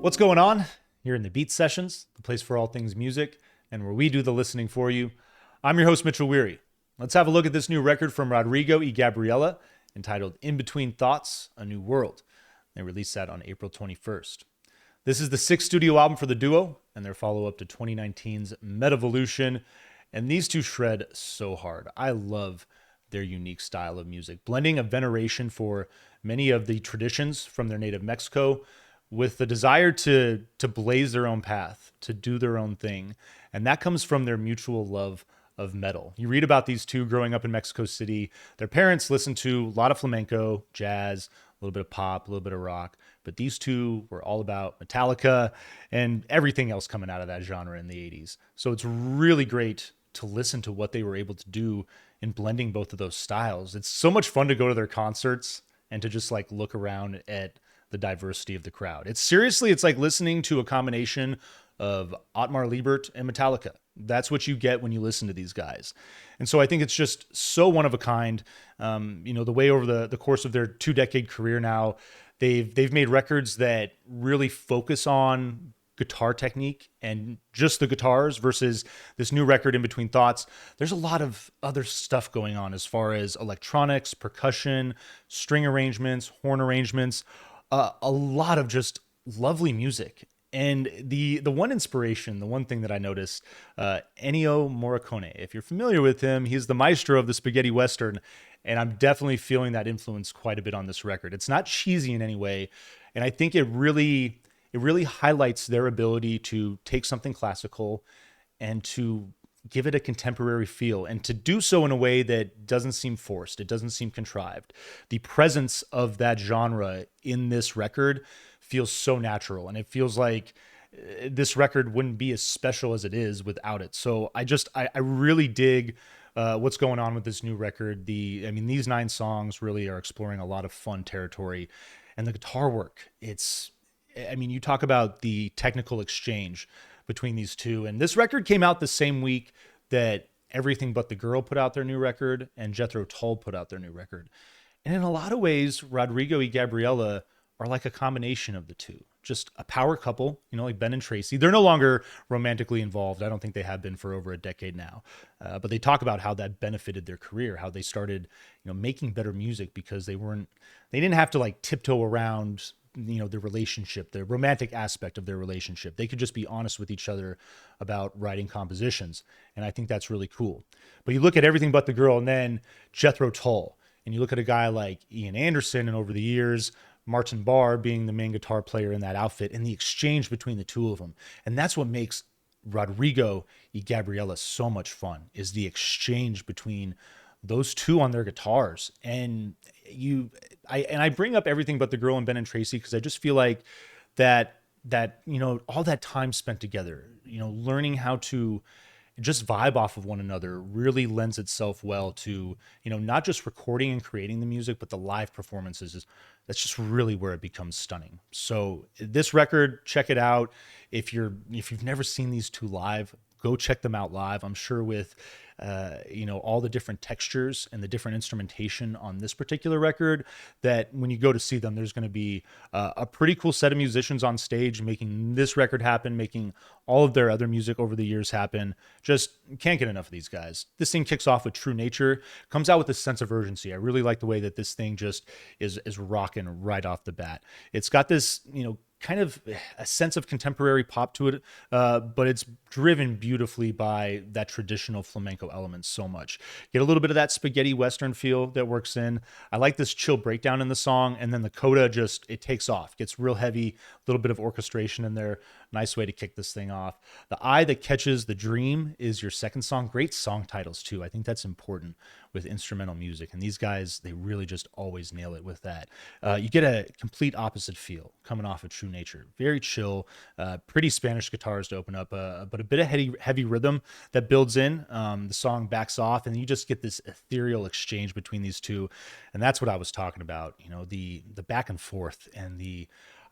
What's going on? You're in the Beat Sessions, the place for all things music, and where we do the listening for you. I'm your host, Mitchell Weary. Let's have a look at this new record from Rodrigo y Gabriela entitled In Between Thoughts, A New World. They released that on April 21st. This is the sixth studio album for the duo and their follow-up to 2019's Metavolution, and these two shred so hard. I love their unique style of music, blending a veneration for many of the traditions from their native Mexico with the desire to blaze their own path, to do their own thing. And that comes from their mutual love of metal. You read about these two growing up in Mexico City. Their parents listened to a lot of flamenco, jazz, a little bit of pop, a little bit of rock, but these two were all about Metallica and everything else coming out of that genre in the 80s. So it's really great to listen to what they were able to do in blending both of those styles. It's so much fun to go to their concerts and to just like look around at the diversity of the crowd. It's like listening to a combination of Otmar Liebert and Metallica. That's what you get when you listen to these guys. And so I think it's just so one of a kind. The way over the course of their 2-decade career now, they've made records that really focus on guitar technique and just the guitars versus this new record In Between Thoughts. There's a lot of other stuff going on as far as electronics, percussion, string arrangements, horn arrangements, a lot of just lovely music. And the one inspiration, the one thing that I noticed, Ennio Morricone. If you're familiar with him, he's the maestro of the spaghetti western, and I'm definitely feeling that influence quite a bit on this record. It's not cheesy in any way, and I think it really highlights their ability to take something classical and to give it a contemporary feel, and to do so in a way that doesn't seem forced. It doesn't seem contrived. The presence of that genre in this record feels so natural, and it feels like this record wouldn't be as special as it is without it. So I really dig what's going on with this new record. These 9 songs really are exploring a lot of fun territory, and the guitar work. You talk about the technical exchange between these two, and this record came out the same week that Everything But the Girl put out their new record and Jethro Tull put out their new record. And in a lot of ways, Rodrigo y Gabriela are like a combination of the two. Just a power couple, like Ben and Tracy. They're no longer romantically involved. I don't think they have been for over a decade now. But they talk about how that benefited their career, how they started, making better music because they didn't have to like tiptoe around the relationship, the romantic aspect of their relationship. They could just be honest with each other about writing compositions. And I think that's really cool. But you look at Everything But the Girl and then Jethro Tull, and you look at a guy like Ian Anderson, and over the years, Martin Barr being the main guitar player in that outfit, and the exchange between the two of them. And that's what makes Rodrigo y Gabriela so much fun, is the exchange between those two on their guitars. And I bring up Everything But the Girl and Ben and Tracy because I just feel like that all that time spent together, learning how to just vibe off of one another really lends itself well to, not just recording and creating the music, but the live performances. That's just really where it becomes stunning. So this record, check it out. If you've never seen these two live, go check them out live. I'm sure with all the different textures and the different instrumentation on this particular record, that when you go to see them, there's going to be a pretty cool set of musicians on stage making this record happen, making all of their other music over the years happen. Just can't get enough of these guys. This thing kicks off with True Nature, comes out with a sense of urgency. I really like the way that this thing just is rocking right off the bat. It's got this, kind of a sense of contemporary pop to it, but it's driven beautifully by that traditional flamenco element so much. Get a little bit of that spaghetti western feel that works in. I like this chill breakdown in the song, and then the coda it takes off, gets real heavy, a little bit of orchestration in there. Nice way to kick this thing off. The Eye That Catches the Dream is your second song. Great song titles too. I think that's important with instrumental music, and these guys, they really just always nail it with that. You get a complete opposite feel coming off of True Nature. Very chill, pretty Spanish guitars to open up, but a bit of heavy rhythm that builds in. The song backs off, and you just get this ethereal exchange between these two, and that's what I was talking about. The back and forth, and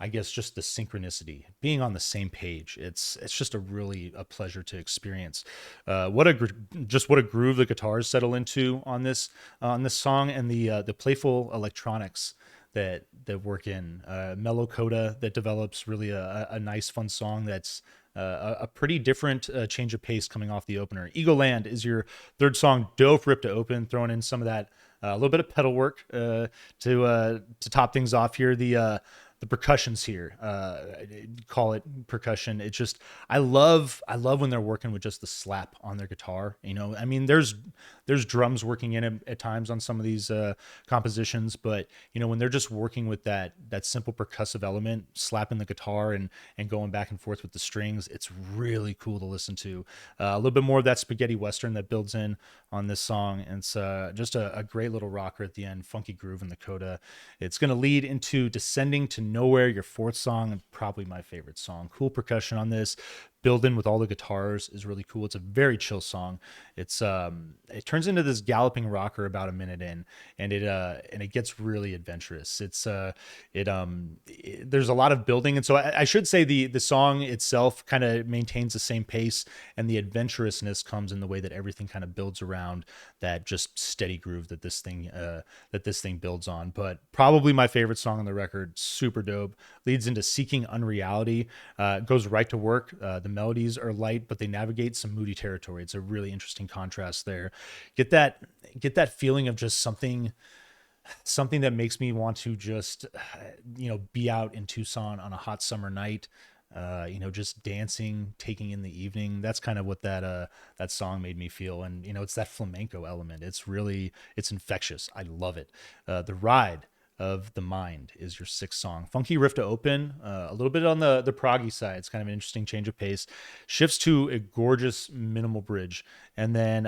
I guess just the synchronicity, being on the same page. It's just a pleasure to experience. What a groove the guitars settle into on this song, and the playful electronics that work in. Mellow coda that develops really a nice fun song that's a pretty different change of pace coming off the opener. Ego Land is your third song. Dope rip to open, throwing in some of that a little bit of pedal work to top things off here. The percussions here, call it percussion. It just I love when they're working with just the slap on their guitar. You know, I mean, there's drums working in it at times on some of these compositions, but you know, when they're just working with that simple percussive element, slapping the guitar and going back and forth with the strings, it's really cool to listen to. A little bit more of that spaghetti western that builds in on this song, and it's just a great little rocker at the end, funky groove in the coda. It's going to lead into Descending to Nowhere, your fourth song, and probably my favorite song. Cool percussion on this, build in with all the guitars is really cool. It's a very chill song. It's it turns into this galloping rocker about a minute in, and it gets really adventurous. There's a lot of building, and so I should say the song itself kind of maintains the same pace, and the adventurousness comes in the way that everything kind of builds around that just steady groove that this thing builds on. But probably my favorite song on the record, super dope. Leads into Seeking Unreality, goes right to work. The melodies are light, but they navigate some moody territory. It's a really interesting contrast there. Get that feeling of just something that makes me want to just be out in Tucson on a hot summer night, just dancing, taking in the evening. That's kind of what that song made me feel. And it's that flamenco element. It's infectious. I love it. The Ride of the Mind is your sixth song. Funky riff to open, a little bit on the proggy side. It's kind of an interesting change of pace. Shifts to a gorgeous minimal bridge, and then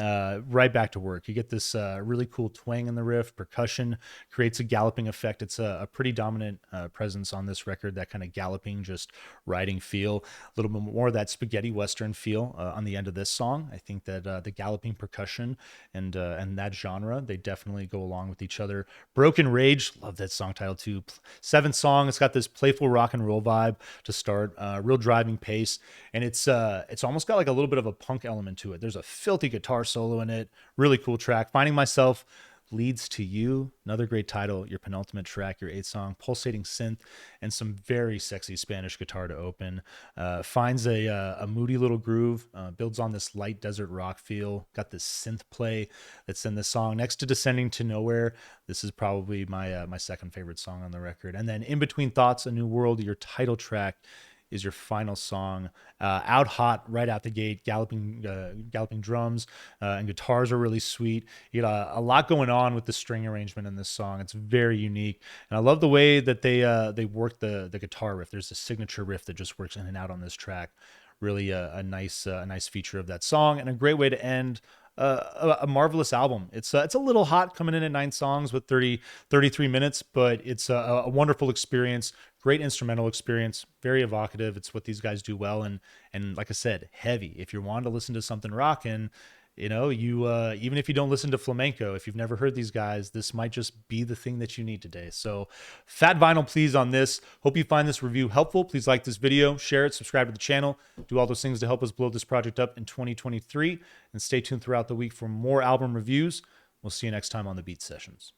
right back to work. You get this really cool twang in the riff. Percussion creates a galloping effect. It's a pretty dominant presence on this record, that kind of galloping, just riding feel. A little bit more of that spaghetti western feel on the end of this song. I think that the galloping percussion and that genre, they definitely go along with each other. Broken Rage, love that song title too. Seventh song, it's got this playful rock and roll vibe to start, real driving pace, and it's almost got like a little bit of a punk element to it. There's a filthy guitar solo in it. Really cool track. Finding Myself leads to You, another great title, your penultimate track, your eighth song. Pulsating synth and some very sexy Spanish guitar to open. Finds a moody little groove, builds on this light desert rock feel. Got this synth play that's in the song. Next to Descending to Nowhere, this is probably my second favorite song on the record. And then In Between Thoughts, A New World, your title track, is your final song. Out hot right out the gate, galloping drums and guitars are really sweet. You got a lot going on with the string arrangement in this song. It's very unique, and I love the way that they work the guitar riff. There's a signature riff that just works in and out on this track. Really a nice feature of that song, and a great way to end a marvelous album. It's a little hot coming in at 9 songs with 33 minutes, but it's a wonderful experience. Great instrumental experience, very evocative. It's what these guys do well, and like I said, heavy. If you're wanting to listen to something rockin', even if you don't listen to flamenco, if you've never heard these guys, this might just be the thing that you need today. So fat vinyl, please, on this. Hope you find this review helpful. Please like this video, share it, subscribe to the channel, do all those things to help us blow this project up in 2023, and stay tuned throughout the week for more album reviews. We'll see you next time on the Beat Sessions.